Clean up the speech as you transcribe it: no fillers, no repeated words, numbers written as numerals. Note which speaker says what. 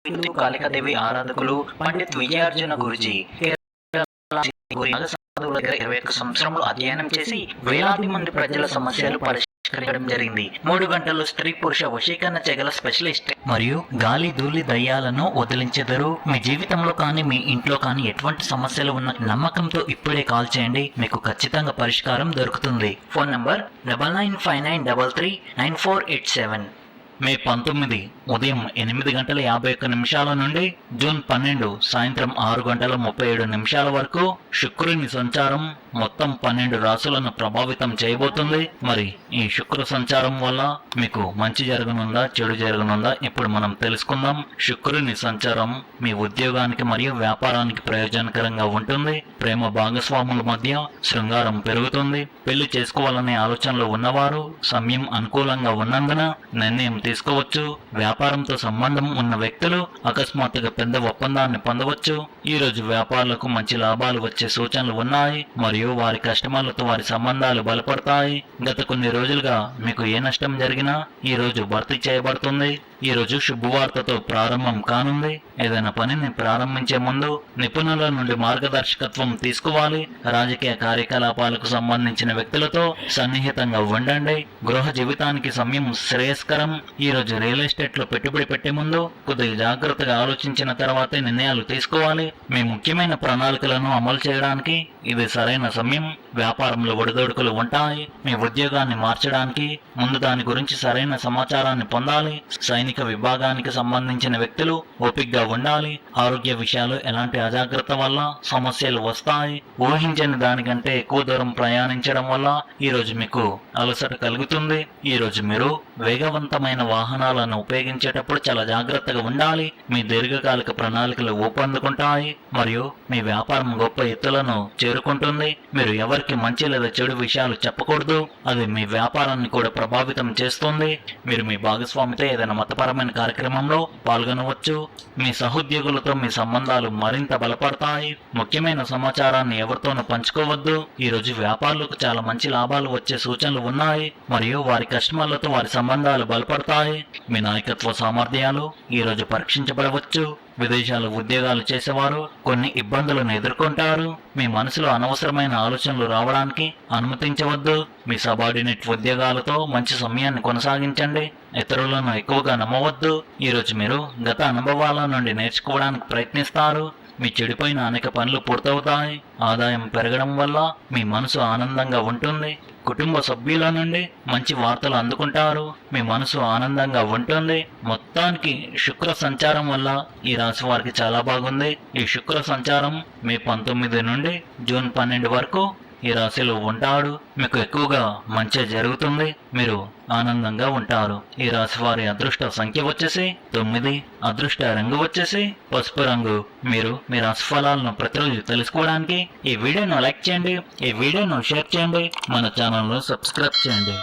Speaker 1: కాళికాదేవి ఆరాధకులు పండిత్ విజయార్జున గురుజీ 21 సంవత్సరములు అధ్యయనం చేసి వేలాది మంది ప్రజల సమస్యలు పరిష్కరించడం జరిగింది. 3 గంటలు స్త్రీ పురుష వశీకరణ చెగల స్పెషలిస్ట్ మరియు గాలి ధూళి దయ్యాలను వదిలించెదరు. మీ జీవితంలో కానీ మీ ఇంట్లో కానీ ఎటువంటి సమస్యలు ఉన్న నమ్మకంతో ఇప్పుడే కాల్ చేయండి, మీకు ఖచ్చితంగా పరిష్కారం దొరుకుతుంది. Phone number 9959339487. మే 19 ఉదయం 8:51 నుండి జూన్ 12 సాయంత్రం 6:37 వరకు శుక్రుని సంచారం మొత్తం 12 రాశులను ప్రభావితం చేయబోతుంది. మరి ఈ శుక్ర సంచారం వల్ల మీకు మంచి జరగనుందా చెడు జరగనుందా ఇప్పుడు మనం తెలుసుకుందాం. శుక్రుని సంచారం మీ ఉద్యోగానికి మరియు వ్యాపారానికి ప్రయోజనకరంగా ఉంటుంది. ప్రేమ భాగస్వాముల మధ్య శృంగారం పెరుగుతుంది. పెళ్లి చేసుకోవాలనే ఆలోచనలో ఉన్నవారు సమయం అనుకూలంగా ఉన్నందున నిర్ణయం తీసుకోవచ్చు. వ్యాపారంతో సంబంధం ఉన్న వ్యక్తులు అకస్మాత్తుగా పెద్ద ఒప్పందాన్ని పొందవచ్చు. ఈ రోజు వ్యాపారులకు మంచి లాభాలు వచ్చే సూచనలు ఉన్నాయి మరియు వారి కస్టమర్లతో వారి సంబంధాలు బలపడతాయి. గత కొన్ని రోజులుగా మీకు ఏ నష్టం జరిగినా ఈ రోజు భర్తీ చేయబడుతుంది. ఈ రోజు శుభవార్తతో ప్రారంభం కానుంది. ఏదైనా పనిని ప్రారంభించే ముందు నిపుణుల నుండి మార్గదర్శకత్వం తీసుకోవాలి. రాజకీయ కార్యకలాపాలకు సంబంధించిన వ్యక్తులతో సన్నిహితంగా ఉండండి. గృహ జీవితానికి సమయం శ్రేయస్కరం. ఈ రోజు రియల్ ఎస్టేట్ లో పెట్టుబడి పెట్టే ముందు కొద్దిగా జాగ్రత్తగా ఆలోచించిన తర్వాతే నిర్ణయాలు తీసుకోవాలి. మీ ముఖ్యమైన ప్రణాళికలను అమలు చేయడానికి ఇది సరైన సమయం. వ్యాపారంలో ఒడిదొడుకులు ఉంటాయి. మీ ఉద్యోగాన్ని మార్చడానికి ముందు దాని గురించి సరైన సమాచారాన్ని పొందాలి. సైనిక విభాగానికి సంబంధించిన వ్యక్తులు ఓపికగా ఉండాలి. ఆరోగ్య విషయాలు ఎలాంటి అజాగ్రత్త వల్ల సమస్యలు వస్తాయి. ఊహించని దానికంటే ఎక్కువ దూరం ప్రయాణించడం వల్ల ఈ రోజు మీకు అలసట కలుగుతుంది. ఈ రోజు మీరు వేగవంతమైన వాహనాలను ఉపయోగించేటప్పుడు చాలా జాగ్రత్తగా ఉండాలి. మీ దీర్ఘకాలిక ప్రణాళికలు ఊపందుకుంటాయి మరియు మీ వ్యాపారం గొప్ప ఎత్తులను చేరుకుంటుంది. మీరు ఎవరికి మంచి లేదా చెడు విషయాలు చెప్పకూడదు. అది మీ వ్యాపారాన్ని కూడా ప్రభావితం చేస్తుంది. మీరు మీ భాగస్వామితో ఏదైనా మతపరమైన కార్యక్రమంలో పాల్గొనవచ్చు. మీ సహోద్యోగులతో మీ సంబంధాలు మరింత బలపడతాయి. ముఖ్యమైన సమాచారాన్ని ఎవరితోనూ పంచుకోవద్దు. ఈ రోజు వ్యాపారులకు చాలా మంచి లాభాలు వచ్చే సూచనలు ఉన్నాయి మరియు వారి కస్టమర్లతో వారి సంబంధాలు బలపడతాయి. మీ నాయకత్వ సామర్థ్యాలు ఈ రోజు పరీక్షించబడవచ్చు. విదేశాలు ఉద్యోగాలు చేసేవారు కొన్ని ఇబ్బందులను ఎదుర్కొంటారు. మీ మనసులో అనవసరమైన ఆలోచనలు రావడానికి అనుమతించవద్దు. మీ సబార్డినేట్ ఉద్యోగాలతో మంచి సమయాన్ని కొనసాగించండి. ఇతరులను ఎక్కువగా నమ్మవద్దు. ఈరోజు మీరు గత అనుభవాల నుండి నేర్చుకోవడానికి ప్రయత్నిస్తారు. మీ చెడిపోయిన అనేక పనులు పూర్తవుతాయి. ఆదాయం పెరగడం వల్ల మీ మనసు ఆనందంగా ఉంటుంది. కుటుంబ సభ్యుల నుండి మంచి వార్తలు అందుకుంటారు. మీ మనసు ఆనందంగా ఉంటుంది. మొత్తానికి శుక్ర సంచారం వల్ల ఈ రాశి వారికి చాలా బాగుంది. ఈ శుక్ర సంచారం మే 19 నుండి జూన్ 12 వరకు ఈ రాశిలో ఉంటాడు. మీకు ఎక్కువగా మంచి జరుగుతుంది. మీరు ఆనందంగా ఉంటారు. ఈ రాశి వారి అదృష్ట సంఖ్య వచ్చేసి 9. అదృష్ట రంగు వచ్చేసి పసుపు రంగు. మీరు మీ రాశి ఫలాలను ప్రతిరోజు తెలుసుకోవడానికి ఈ వీడియోను లైక్ చేయండి, ఈ వీడియోను షేర్ చేయండి, మన ఛానల్ను సబ్స్క్రైబ్ చేయండి.